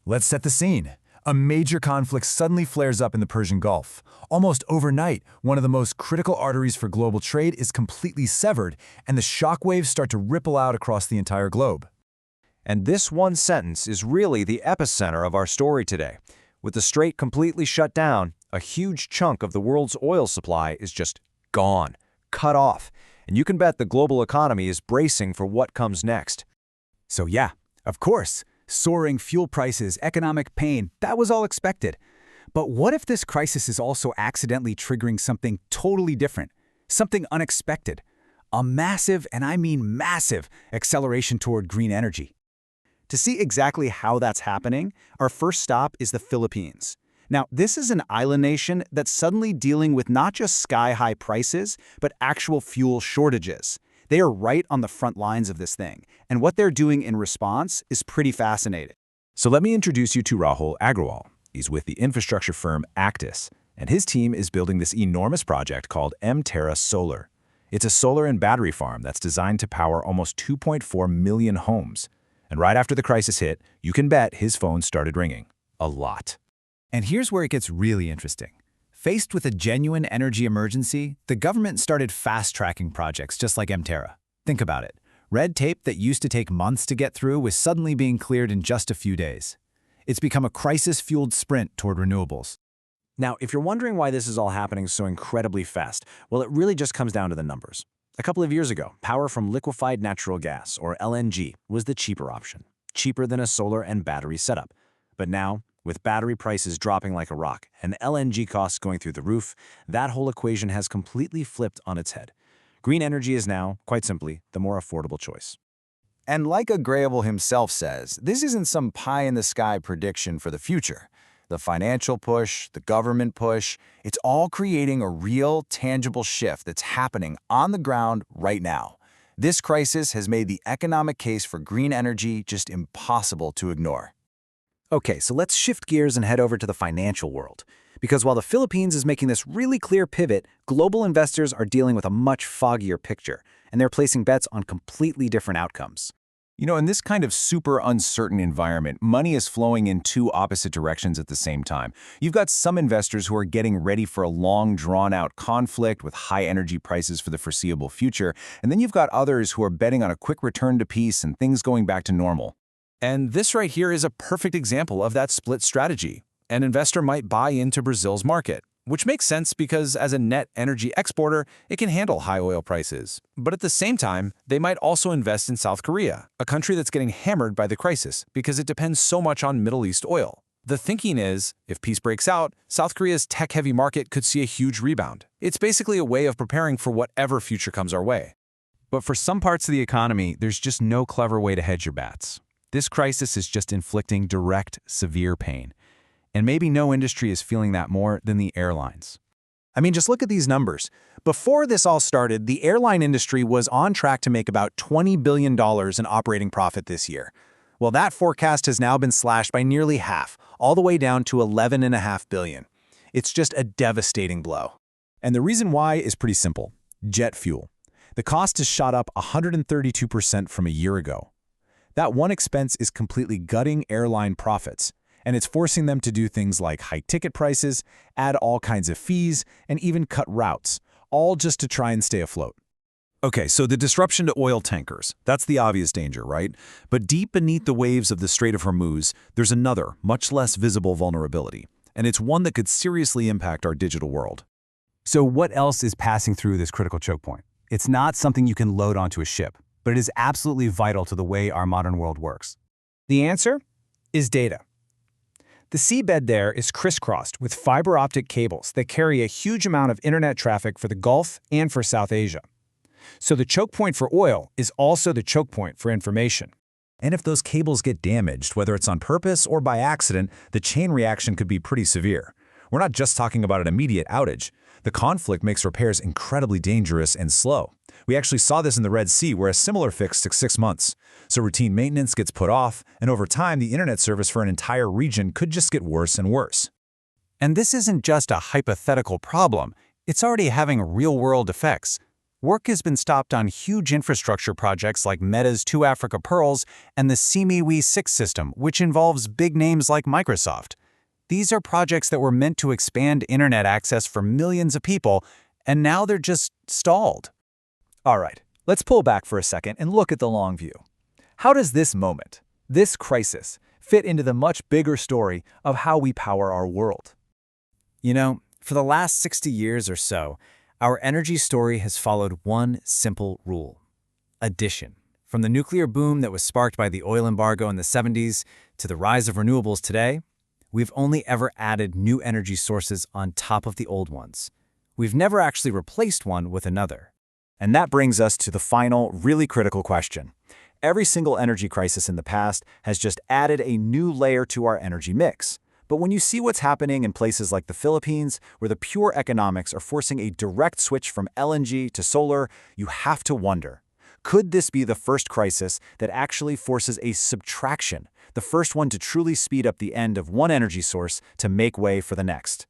Let's set the scene. A major conflict suddenly flares up in the Persian Gulf. Almost overnight, one of the most critical arteries for global trade is completely severed, and the shockwaves start to ripple out across the entire globe. And this one sentence is really the epicenter of our story today. With the strait completely shut down, a huge chunk of the world's oil supply is just gone, cut off. And you can bet the global economy is bracing for what comes next. So yeah, of course, soaring fuel prices, economic pain, that was all expected. But what if this crisis is also accidentally triggering something totally different, something unexpected? A massive, and I mean massive, acceleration toward green energy. To see exactly how that's happening, our first stop is the Philippines. Now, this is an island nation that's suddenly dealing with not just sky-high prices, but actual fuel shortages. They are right on the front lines of this thing, and what they're doing in response is pretty fascinating. So let me introduce you to Rahul Agrawal. He's with the infrastructure firm Actis, and his team is building this enormous project called Terra Solar. It's a solar and battery farm that's designed to power almost 2.4 million homes. And right after the crisis hit, you can bet his phone started ringing. A lot. And here's where it gets really interesting. Faced with a genuine energy emergency, the government started fast-tracking projects just like Terra. Think about it. Red tape that used to take months to get through was suddenly being cleared in just a few days. It's become a crisis-fueled sprint toward renewables. Now, if you're wondering why this is all happening so incredibly fast, well, it really just comes down to the numbers. A couple of years ago, power from liquefied natural gas, or LNG, was the cheaper option, cheaper than a solar and battery setup. But now, with battery prices dropping like a rock and LNG costs going through the roof, that whole equation has completely flipped on its head. Green energy is now, quite simply, the more affordable choice. And like Agrawal himself says, this isn't some pie-in-the-sky prediction for the future. The financial push, the government push, it's all creating a real, tangible shift that's happening on the ground right now. This crisis has made the economic case for green energy just impossible to ignore. Okay, so let's shift gears and head over to the financial world. Because while the Philippines is making this really clear pivot, global investors are dealing with a much foggier picture, and they're placing bets on completely different outcomes. You know, in this kind of super uncertain environment, money is flowing in two opposite directions at the same time. You've got some investors who are getting ready for a long, drawn-out conflict with high energy prices for the foreseeable future, and then you've got others who are betting on a quick return to peace and things going back to normal. And this right here is a perfect example of that split strategy. An investor might buy into Brazil's market, which makes sense because as a net energy exporter, it can handle high oil prices. But at the same time, they might also invest in South Korea, a country that's getting hammered by the crisis because it depends so much on Middle East oil. The thinking is, if peace breaks out, South Korea's tech-heavy market could see a huge rebound. It's basically a way of preparing for whatever future comes our way. But for some parts of the economy, there's just no clever way to hedge your bets. This crisis is just inflicting direct, severe pain. And maybe no industry is feeling that more than the airlines. I mean, just look at these numbers. Before this all started, the airline industry was on track to make about $20 billion in operating profit this year. Well, that forecast has now been slashed by nearly half, all the way down to $11.5 billion. It's just a devastating blow. And the reason why is pretty simple. Jet fuel. The cost has shot up 132% from a year ago. That one expense is completely gutting airline profits, and it's forcing them to do things like hike ticket prices, add all kinds of fees, and even cut routes, all just to try and stay afloat. Okay, so the disruption to oil tankers, that's the obvious danger, right? But deep beneath the waves of the Strait of Hormuz, there's another, much less visible vulnerability, and it's one that could seriously impact our digital world. So what else is passing through this critical choke point? It's not something you can load onto a ship, but it is absolutely vital to the way our modern world works. The answer is data. The seabed there is crisscrossed with fiber optic cables that carry a huge amount of internet traffic for the Gulf and for South Asia. So the choke point for oil is also the choke point for information. And if those cables get damaged, whether it's on purpose or by accident, the chain reaction could be pretty severe. We're not just talking about an immediate outage. The conflict makes repairs incredibly dangerous and slow. We actually saw this in the Red Sea, where a similar fix took 6 months. So routine maintenance gets put off, and over time, the internet service for an entire region could just get worse and worse. And this isn't just a hypothetical problem. It's already having real-world effects. Work has been stopped on huge infrastructure projects like Meta's 2 Africa Pearls and the SeaMeWe 6 system, which involves big names like Microsoft. These are projects that were meant to expand internet access for millions of people, and now they're just stalled. All right, let's pull back for a second and look at the long view. How does this moment, this crisis, fit into the much bigger story of how we power our world? You know, for the last 60 years or so, our energy story has followed one simple rule: addition. From the nuclear boom that was sparked by the oil embargo in the 70s to the rise of renewables today, we've only ever added new energy sources on top of the old ones. We've never actually replaced one with another. And that brings us to the final, really critical question. Every single energy crisis in the past has just added a new layer to our energy mix. But when you see what's happening in places like the Philippines, where the pure economics are forcing a direct switch from LNG to solar, you have to wonder, could this be the first crisis that actually forces a subtraction, the first one to truly speed up the end of one energy source to make way for the next?